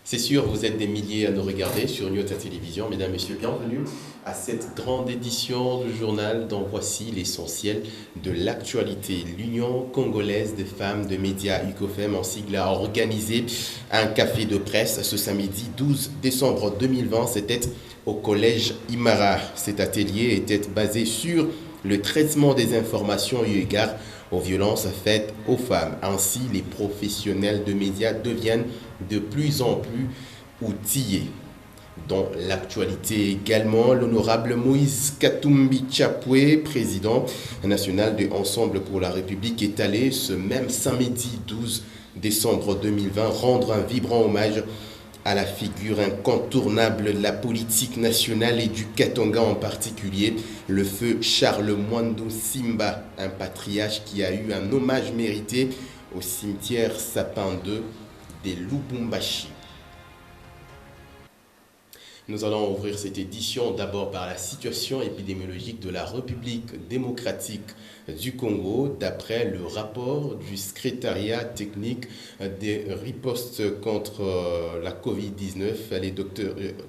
C'est sûr, vous êtes des milliers à nous regarder sur Nyota Télévision. Mesdames, Messieurs, bienvenue à cette grande édition du journal dont voici l'essentiel de l'actualité. L'Union congolaise des femmes de médias UCOFEM en sigle a organisé un café de presse ce samedi 12 décembre 2020. C'était au collège Imara. Cet atelier était basé sur le traitement des informations eu égard aux violences faites aux femmes. Ainsi, les professionnels de médias deviennent de plus en plus outillés. Dans l'actualité également, l'honorable Moïse Katumbi Chapwe, président national de Ensemble pour la République, est allé ce même samedi 12 décembre 2020 rendre un vibrant hommage à la figure incontournable de la politique nationale et du Katanga en particulier, le feu Charles Mwando Simba, un patriarche qui a eu un hommage mérité au cimetière Sapin 2 des Lubumbashi. Nous allons ouvrir cette édition d'abord par la situation épidémiologique de la République démocratique du Congo, d'après le rapport du secrétariat technique des ripostes contre la Covid-19. Elle est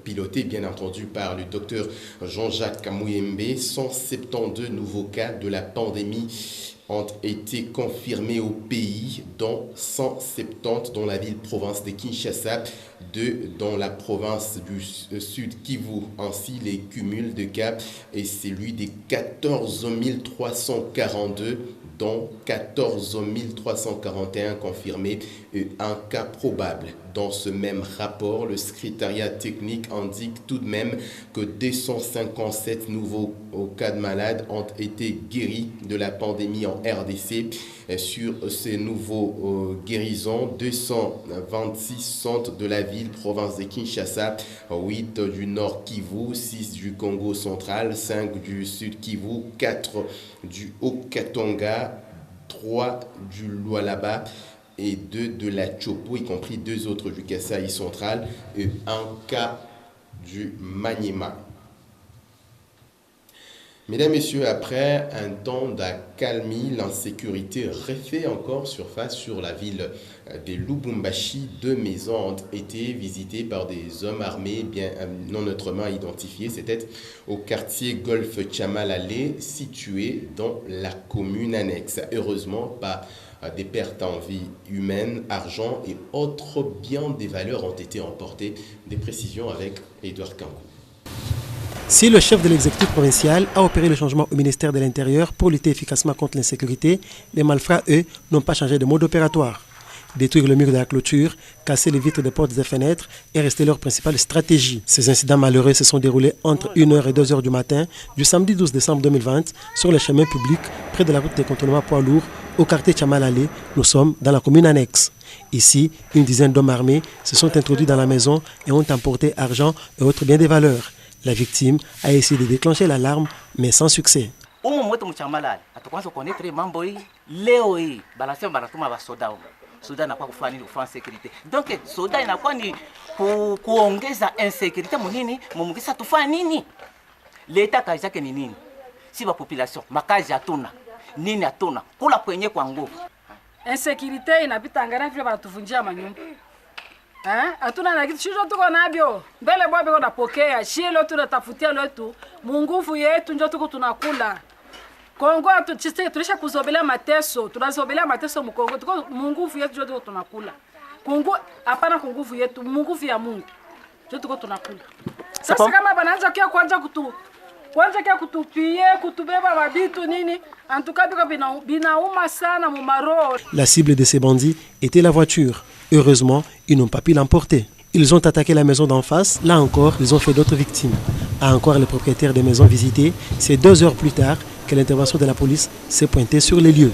pilotée bien entendu par le docteur Jean-Jacques Kamouyembe. 172 nouveaux cas de la pandémie ont été confirmés au pays, dont 170 dans la ville-province de Kinshasa, 2 dans la province du Sud Kivu. Ainsi, les cumuls de cas est celui des 14 342, dont 14 341 confirmés et un cas probable. Dans ce même rapport, le secrétariat technique indique tout de même que 257 nouveaux cas de malades ont été guéris de la pandémie en RDC. Sur ces nouveaux guérisons, 226 sont de la ville province de Kinshasa, 8 du Nord Kivu, 6 du Congo central, 5 du Sud Kivu, 4 du Haut-Katanga, 3 du Lualaba et 2 de la Chopo, y compris 2 autres du Kasaï central et un cas du Maniema. Mesdames, Messieurs, après un temps d'accalmie, l'insécurité refait encore surface sur la ville de Lubumbashi. 2 maisons ont été visitées par des hommes armés bien non autrement identifiés. C'était au quartier Golfe Chamalale, situé dans la commune annexe. Heureusement, pas des pertes en vie humaine, argent et autres biens des valeurs ont été emportés. Des précisions avec Edouard Kankou. Si le chef de l'exécutif provincial a opéré le changement au ministère de l'Intérieur pour lutter efficacement contre l'insécurité, les malfrats, eux, n'ont pas changé de mode opératoire. Détruire le mur de la clôture, casser les vitres des portes et fenêtres est resté leur principale stratégie. Ces incidents malheureux se sont déroulés entre 1h et 2h du matin du samedi 12 décembre 2020 sur le chemin public près de la route des contournements poids lourds au quartier Chamalale. Nous sommes dans la commune annexe. Ici, une dizaine d'hommes armés se sont introduits dans la maison et ont emporté argent et autres biens de valeur. La victime a essayé de déclencher l'alarme, mais sans succès. Soda na kwa kufanya kufanya security. Donc soda inakuwa ni kuongeza insécurité munini, mumugisa tufanya nini? Leta kazi yake ni nini? Si ba population, makazi hatuna. Nini hatuna? Kula kwenye kwa nguvu. Insécurité inapita ngana vile banatuvunjia manyumba. Hatuna na kitu chochote tuko nabyo. Mbele bwabe kwa napokea, shie leo tunatafutia letu, munguvu yetu ndio tuko tunakula. Kongo tulisha kuzobelea mateso, tunazobelea mateso mkongo, tuko munguvu yetu ndio tuko tunakula. Kongo hapana nguvu yetu, munguvu ya Mungu. Ndio tuko tunakula. Sasa kama banaanza kia kwanza kutupie, kutubeba mabitu nini, en tout cas binauma sana mu maro. La cible de ces bandits était la voiture. Heureusement, ils n'ont pas pu l'emporter. Ils ont attaqué la maison d'en face. Là encore, ils ont fait d'autres victimes. À encore les propriétaires des maisons visitées, c'est 2 heures plus tard que l'intervention de la police s'est pointée sur les lieux.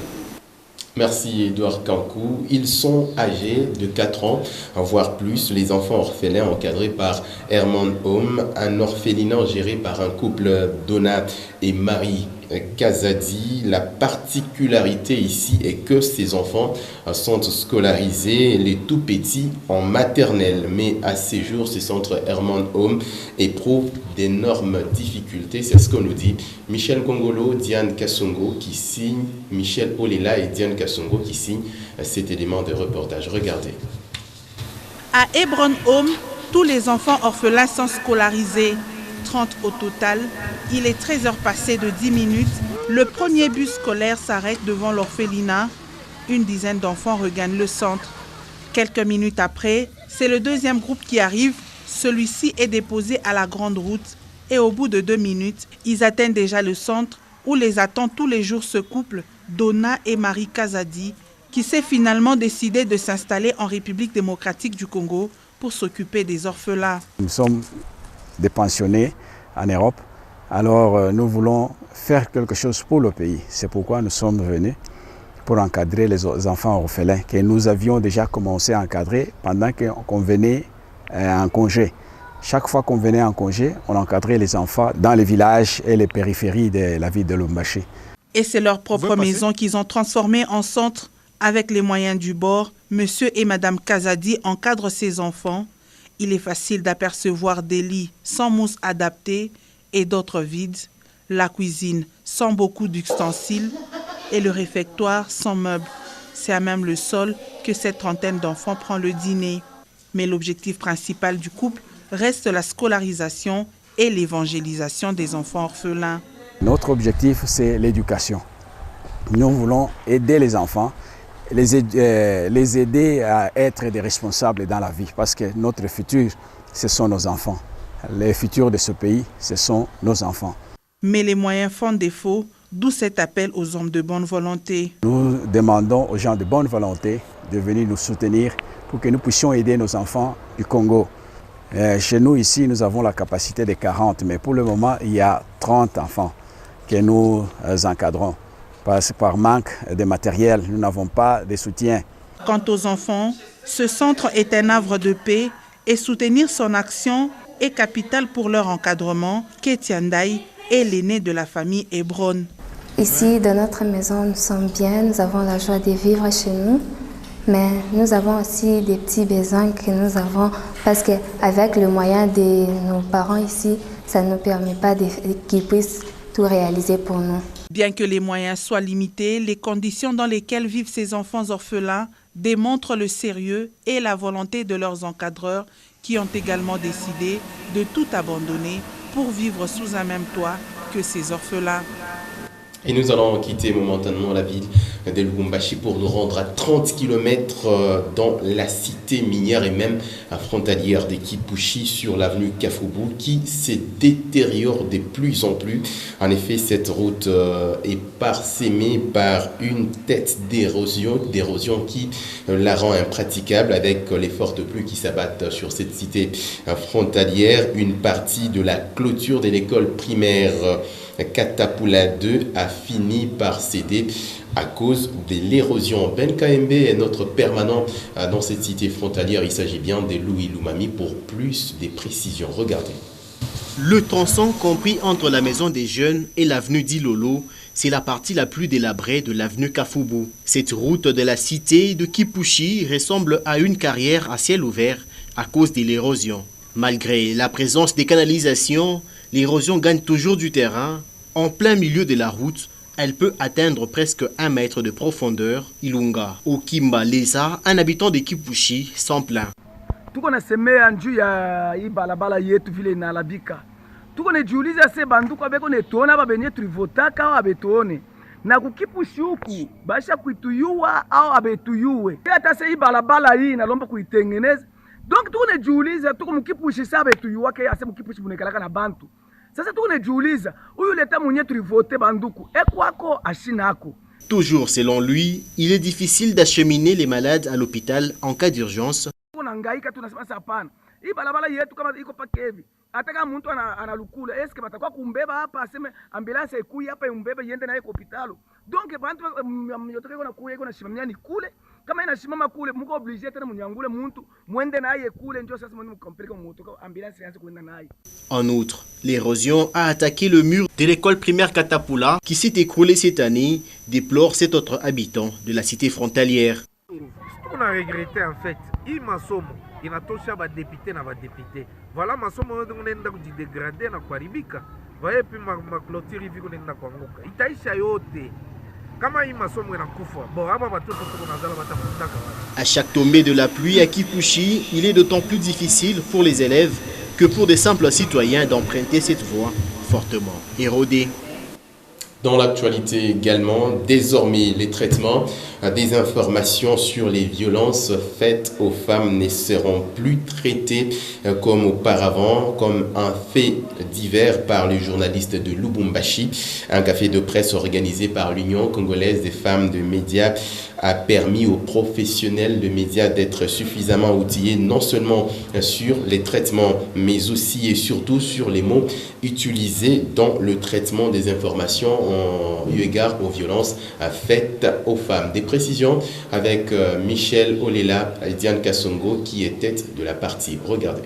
Merci Edouard Kankou. Ils sont âgés de 4 ans, voire plus. Les enfants orphelins encadrés par Herman Home, un orphelinat géré par un couple, Donna et Marie Kazadi. La particularité ici est que ces enfants sont scolarisés, les tout petits, en maternelle. Mais à ces jours, ce centre Herman Home éprouve d'énormes difficultés. C'est ce que nous dit Michel Kongolo, Diane Kassongo qui signe, Michel Olela et Diane Kassongo qui signent cet élément de reportage. Regardez. À Hebron Home, tous les enfants orphelins sont scolarisés. 30 au total. Il est 13h passé de 10 minutes. Le premier bus scolaire s'arrête devant l'orphelinat. Une dizaine d'enfants regagnent le centre. Quelques minutes après, c'est le deuxième groupe qui arrive. Celui-ci est déposé à la grande route. Et au bout de 2 minutes, ils atteignent déjà le centre où les attend tous les jours ce couple, Donna et Marie Kazadi, qui s'est finalement décidé de s'installer en République démocratique du Congo pour s'occuper des orphelins. Nous sommes des pensionnés en Europe, alors nous voulons faire quelque chose pour le pays. C'est pourquoi nous sommes venus pour encadrer les enfants orphelins que nous avions déjà commencé à encadrer pendant qu'on venait en congé. Chaque fois qu'on venait en congé, on encadrait les enfants dans les villages et les périphéries de la ville de Lubumbashi. Et c'est leur propre maison qu'ils ont transformée en centre. Avec les moyens du bord, Monsieur et Madame Kazadi encadrent ces enfants. Il est facile d'apercevoir des lits sans mousse adaptée et d'autres vides, la cuisine sans beaucoup d'ustensiles et le réfectoire sans meubles. C'est à même le sol que cette trentaine d'enfants prend le dîner. Mais l'objectif principal du couple reste la scolarisation et l'évangélisation des enfants orphelins. Notre objectif, c'est l'éducation. Nous voulons aider les enfants, les aider à être des responsables dans la vie, parce que notre futur, ce sont nos enfants. Le futur de ce pays, ce sont nos enfants. Mais les moyens font défaut, d'où cet appel aux hommes de bonne volonté. Nous demandons aux gens de bonne volonté de venir nous soutenir pour que nous puissions aider nos enfants du Congo. Chez nous, ici, nous avons la capacité de 40, mais pour le moment, il y a 30 enfants que nous encadrons. Parce que par manque de matériel, nous n'avons pas de soutien. Quant aux enfants, ce centre est un havre de paix et soutenir son action est capital pour leur encadrement. Ketiandai est l'aîné de la famille Hebron. Ici, dans notre maison, nous sommes bien, nous avons la joie de vivre chez nous. Mais nous avons aussi des petits besoins que nous avons parce qu'avec le moyen de nos parents ici, ça ne nous permet pas qu'ils puissent tout réaliser pour nous. Bien que les moyens soient limités, les conditions dans lesquelles vivent ces enfants orphelins démontrent le sérieux et la volonté de leurs encadreurs qui ont également décidé de tout abandonner pour vivre sous un même toit que ces orphelins. Et nous allons quitter momentanément la ville de Lubumbashi pour nous rendre à 30 km dans la cité minière et même frontalière de Kipushi sur l'avenue Kafubu qui se détériore de plus en plus. En effet, cette route est parsemée par une tête d'érosion qui la rend impraticable avec les fortes pluies qui s'abattent sur cette cité frontalière. Une partie de la clôture de l'école primaire Katapula 2 a fini par céder à cause de l'érosion. Ben KMB est notre permanent dans cette cité frontalière. Il s'agit bien de Louis Lumami pour plus de précisions. Regardez. Le tronçon compris entre la maison des jeunes et l'avenue d'Ilolo, c'est la partie la plus délabrée de l'avenue Kafubu. Cette route de la cité de Kipushi ressemble à une carrière à ciel ouvert à cause de l'érosion. Malgré la présence des canalisations, l'érosion gagne toujours du terrain. En plein milieu de la route, elle peut atteindre presque 1 mètre de profondeur. Ilunga Okimba Leza, un habitant de Kipushi, s'en plaint. Tuko na semea njuu ya hii balabala yetu vile inalabika. Tuko nejiuliza se banduko abeko netuona babenye tulivotaka au abetuone. Na kukipushi huku basha kuituyua au abetuyue. Hata se hii balabala hii inalomba kuitengeneza. Donc tuko nejiuliza tuko mkipushi sa abetuyua ke ase mkipushi bunekalaka na bantu. Sasa tuko nejiuliza huyu leta mwenye tulivote banduku ekwako ashinako. Toujours selon lui, il est difficile d'acheminer les malades à l'hôpital en cas d'urgence. Tunahangaika tunasema hapana. Hii barabara yetu kama iko pake hivi. Hata kama mtu analukula eske batakuwa kumbeba hapa aseme ambulance ikui hapa imbebe yende naye kwa hospitalo. Donc bantu yotoka iko na kuya iko na shimamia ni kule. Kama inashimama kule mko obligé tena munyangule muntu mwende naye kule ndio sasa mwenye mkompeleka mtu ambulance yanze kuenda naye. En outre, l'érosion a attaqué le mur de l'école primaire Katapula qui s'est écroulé cette année, déplore cet autre habitant de la cité frontalière. On a regretté en fait, il masomo inatosha ba député na ba député. Voilà masomo nenda kujidegrader na kuharibika. Voyez puis ma clôture hivi kunaenda kuanguka. Itaisha yote. À chaque tombée de la pluie à Kipushi, il est d'autant plus difficile pour les élèves que pour des simples citoyens d'emprunter cette voie fortement érodée. Dans l'actualité également, désormais, les traitements des informations sur les violences faites aux femmes ne seront plus traités comme auparavant, comme un fait divers par le journaliste de Lubumbashi. Un café de presse organisé par l'Union congolaise des femmes de médias a permis aux professionnels de médias d'être suffisamment outillés non seulement sur les traitements, mais aussi et surtout sur les mots utilisés dans le traitement des informations en eu égard aux violences faites aux femmes. Des précisions avec Michel Olela et Diane Kassongo qui est tête de la partie. Regardez.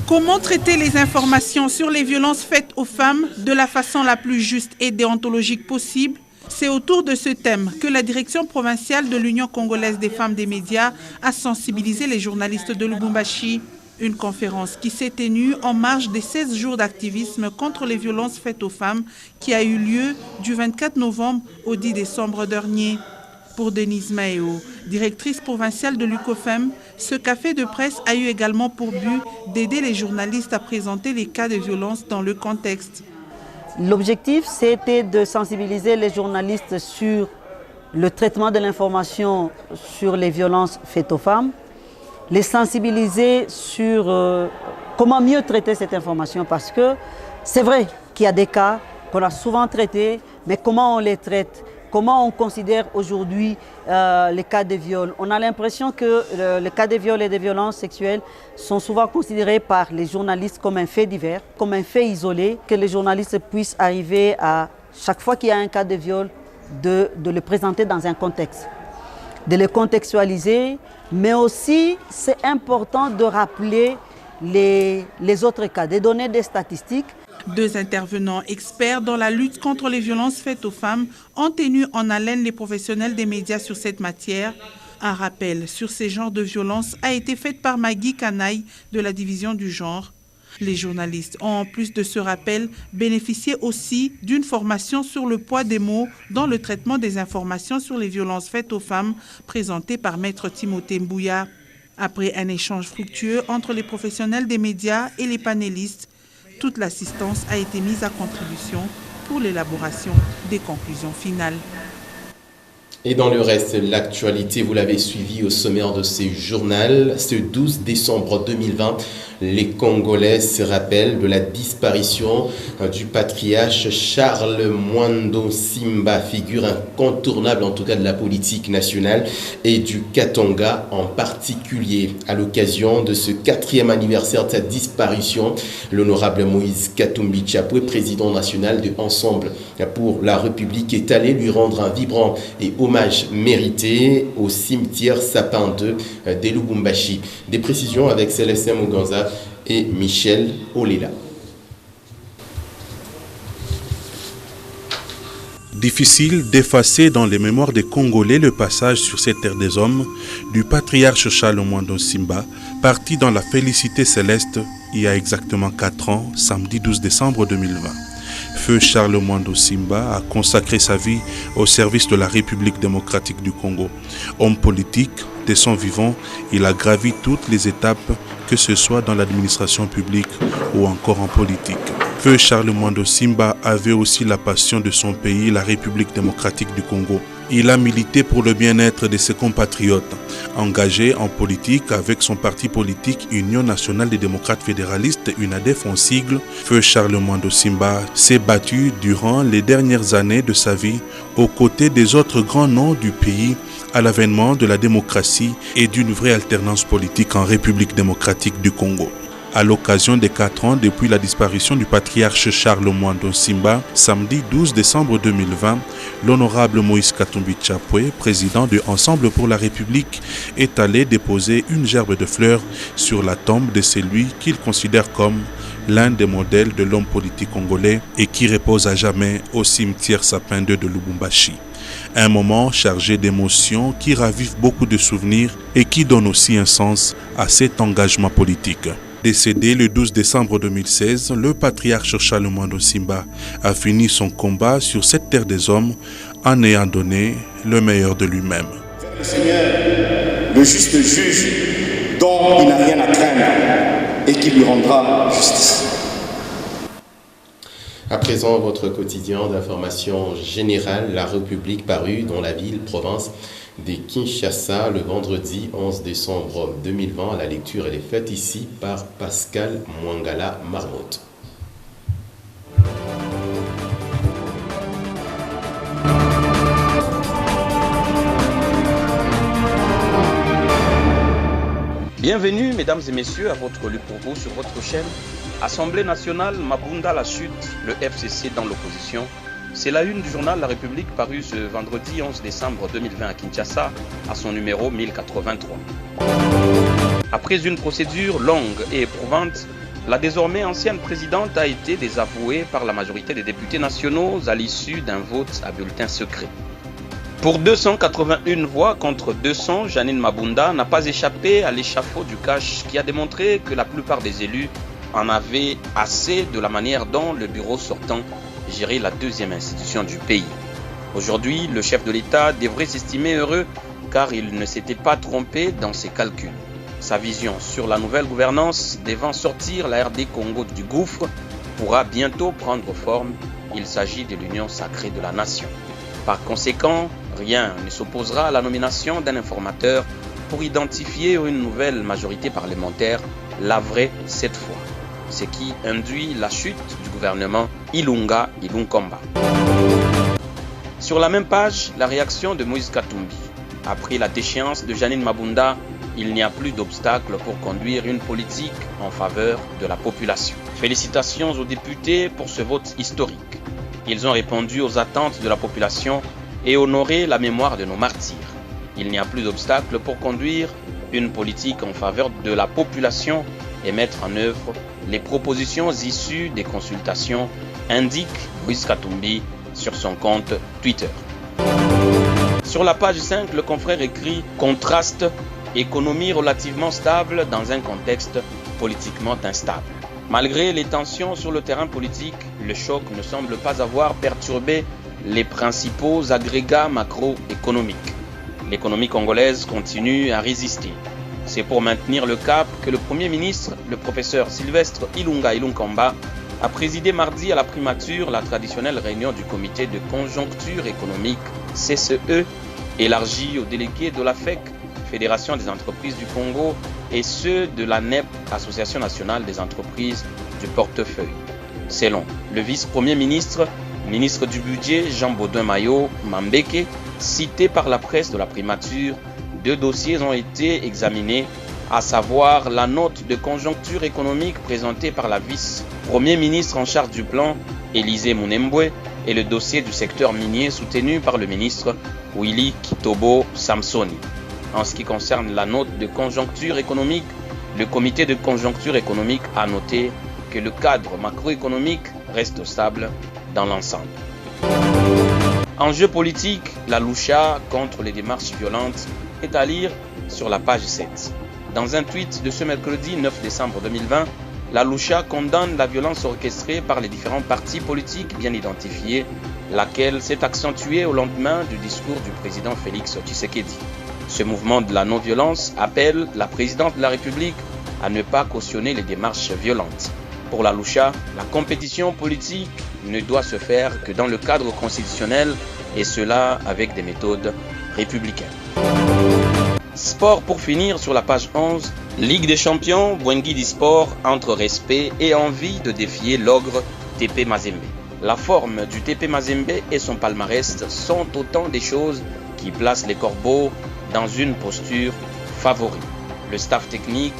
Comment traiter les informations sur les violences faites aux femmes de la façon la plus juste et déontologique possible? C'est autour de ce thème que la direction provinciale de l'Union congolaise des femmes des médias a sensibilisé les journalistes de Lubumbashi. Une conférence qui s'est tenue en marge des 16 jours d'activisme contre les violences faites aux femmes qui a eu lieu du 24 novembre au 10 décembre dernier. Pour Denise Maéo, directrice provinciale de l'UCOFEM, ce café de presse a eu également pour but d'aider les journalistes à présenter les cas de violence dans le contexte. L'objectif, c'était de sensibiliser les journalistes sur le traitement de l'information sur les violences faites aux femmes, les sensibiliser sur comment mieux traiter cette information, parce que c'est vrai qu'il y a des cas qu'on a souvent traités, mais comment on les traite, comment on considère aujourd'hui les cas de viol. On a l'impression que les cas de viol et de violences sexuelles sont souvent considérés par les journalistes comme un fait divers, comme un fait isolé, que les journalistes puissent arriver à, chaque fois qu'il y a un cas de viol, de le présenter dans un contexte, de le contextualiser, mais aussi c'est important de rappeler les autres cas, de donner des statistiques. Deux intervenants experts dans la lutte contre les violences faites aux femmes ont tenu en haleine les professionnels des médias sur cette matière. Un rappel sur ces genres de violences a été fait par Magui Kanaï de la division du genre. Les journalistes ont en plus de ce rappel bénéficié aussi d'une formation sur le poids des mots dans le traitement des informations sur les violences faites aux femmes présentée par Maître Timothée Mbouya. Après un échange fructueux entre les professionnels des médias et les panélistes, toute l'assistance a été mise à contribution pour l'élaboration des conclusions finales. Et dans le reste, l'actualité, vous l'avez suivi au sommaire de ce journal. Ce 12 décembre 2020, les Congolais se rappellent de la disparition du patriarche Charles Mwando Simba, figure incontournable en tout cas de la politique nationale et du Katanga en particulier. À l'occasion de ce 4e anniversaire de sa disparition, l'honorable Moïse Katumbi Tchapoué, président national de Ensemble pour la République, est allé lui rendre un vibrant et hommage mérité au cimetière Sapin 2 de Lubumbashi. Des précisions avec Célestin Muganza et Michel Olela. Difficile d'effacer dans les mémoires des Congolais le passage sur cette terre des hommes du patriarche Charles Mwando Simba, parti dans la félicité céleste il y a exactement 4 ans, samedi 12 décembre 2020. Feu Charles Mwando Simba a consacré sa vie au service de la République démocratique du Congo. Homme politique, de son vivant, il a gravi toutes les étapes, que ce soit dans l'administration publique ou encore en politique. Feu Charles Mwando Simba avait aussi la passion de son pays, la République démocratique du Congo. Il a milité pour le bien-être de ses compatriotes. Engagé en politique avec son parti politique Union nationale des démocrates fédéralistes, UNADEF en sigle, Feu Charles Mwando Simba s'est battu durant les dernières années de sa vie aux côtés des autres grands noms du pays à l'avènement de la démocratie et d'une vraie alternance politique en République démocratique du Congo. À l'occasion des 4 ans depuis la disparition du patriarche Charles Mwando Simba, samedi 12 décembre 2020, l'honorable Moïse Katumbi Tchapoué, président de Ensemble pour la République, est allé déposer une gerbe de fleurs sur la tombe de celui qu'il considère comme l'un des modèles de l'homme politique congolais et qui repose à jamais au cimetière Sapin 2 de Lubumbashi. Un moment chargé d'émotions qui ravive beaucoup de souvenirs et qui donne aussi un sens à cet engagement politique. Décédé le 12 décembre 2016, le patriarche Charles Mwando Simba a fini son combat sur cette terre des hommes en ayant donné le meilleur de lui-même. Le Seigneur, le juste juge, dont il n'a rien à craindre et qui lui rendra justice. À présent, votre quotidien d'information générale, La République, paru dans la ville-province de Kinshasa le vendredi 11 décembre 2020. La lecture elle est faite ici par Pascal Mwangala Marmotte. Bienvenue, mesdames et messieurs, à votre lu pour vous sur votre chaîne. Assemblée nationale, Mabunda la chute, le FCC dans l'opposition. C'est la une du journal La République paru ce vendredi 11 décembre 2020 à Kinshasa, à son numéro 1083. Après une procédure longue et éprouvante, la désormais ancienne présidente a été désavouée par la majorité des députés nationaux à l'issue d'un vote à bulletin secret. Pour 281 voix contre 200, Janine Mabunda n'a pas échappé à l'échafaud du cash qui a démontré que la plupart des élus en avaient assez de la manière dont le bureau sortant gérait la deuxième institution du pays. Aujourd'hui, le chef de l'État devrait s'estimer heureux car il ne s'était pas trompé dans ses calculs. Sa vision sur la nouvelle gouvernance devant sortir la RD Congo du gouffre pourra bientôt prendre forme. Il s'agit de l'union sacrée de la nation. Par conséquent, rien ne s'opposera à la nomination d'un informateur pour identifier une nouvelle majorité parlementaire, la vraie cette fois, ce qui induit la chute du gouvernement Ilunga Ilunkomba. Sur la même page, la réaction de Moïse Katumbi. Après la déchéance de Janine Mabunda, il n'y a plus d'obstacle pour conduire une politique en faveur de la population. Félicitations aux députés pour ce vote historique. Ils ont répondu aux attentes de la population et honoré la mémoire de nos martyrs. Il n'y a plus d'obstacle pour conduire une politique en faveur de la population et mettre en œuvre les propositions issues des consultations, indique Moïse Katumbi sur son compte Twitter. Sur la page 5, le confrère écrit « Contraste, économie relativement stable dans un contexte politiquement instable ». Malgré les tensions sur le terrain politique, le choc ne semble pas avoir perturbé les principaux agrégats macroéconomiques. L'économie congolaise continue à résister. C'est pour maintenir le cap que le Premier ministre, le professeur Sylvestre Ilunga Ilunkomba, a présidé mardi à la primature la traditionnelle réunion du comité de conjoncture économique CCE, élargie aux délégués de la FEC, Fédération des entreprises du Congo, et ceux de la NEP, Association nationale des entreprises du portefeuille. Selon le vice-premier ministre, ministre du budget Jean-Baudouin Mayo Mambeke, cité par la presse de la primature, 2 dossiers ont été examinés, à savoir la note de conjoncture économique présentée par la vice-premier ministre en charge du plan, Élisée Mounembwe, et le dossier du secteur minier soutenu par le ministre Willy Kitobo Samsoni. En ce qui concerne la note de conjoncture économique, le comité de conjoncture économique a noté que le cadre macroéconomique reste stable dans l'ensemble. Enjeu politique, la Lucha contre les démarches violentes est à lire sur la page 7. Dans un tweet de ce mercredi 9 décembre 2020, la Lucha condamne la violence orchestrée par les différents partis politiques bien identifiés, laquelle s'est accentuée au lendemain du discours du président Félix Tshisekedi. Ce mouvement de la non-violence appelle la présidente de la République à ne pas cautionner les démarches violentes. Pour la Lucha, la compétition politique ne doit se faire que dans le cadre constitutionnel et cela avec des méthodes républicaines. Sport pour finir sur la page 11, Ligue des champions, Bwengidi Sport entre respect et envie de défier l'ogre TP Mazembe. La forme du TP Mazembe et son palmarès sont autant des choses qui placent les Corbeaux dans une posture favorite. Le staff technique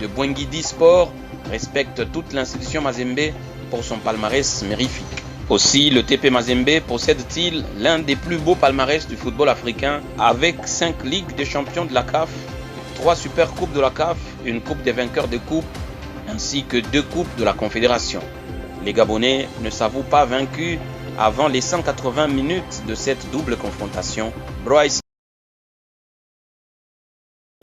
de Bwengidi Sport respecte toute l'institution Mazembe pour son palmarès mérifique. Aussi, le TP Mazembe possède-t-il l'un des plus beaux palmarès du football africain avec 5 Ligues des champions de la CAF, 3 Super Coupes de la CAF, une Coupe des vainqueurs de Coupe, ainsi que 2 Coupes de la Confédération. Les Gabonais ne s'avouent pas vaincus avant les 180 minutes de cette double confrontation. Bryce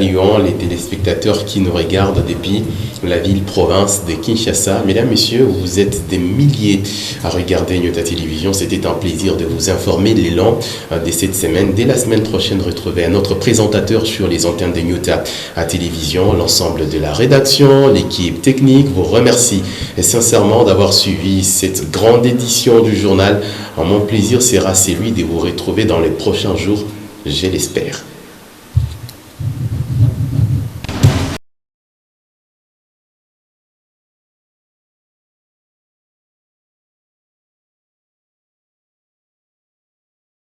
Saluons les téléspectateurs qui nous regardent depuis la ville-province de Kinshasa. Mesdames, Messieurs, vous êtes des milliers à regarder Nyota Télévision. C'était un plaisir de vous informer l'élan de cette semaine. Dès la semaine prochaine, retrouvez un autre présentateur sur les antennes de Nyota Télévision. L'ensemble de la rédaction, l'équipe technique vous remercie sincèrement d'avoir suivi cette grande édition du journal. Mon plaisir sera celui de vous retrouver dans les prochains jours, je l'espère.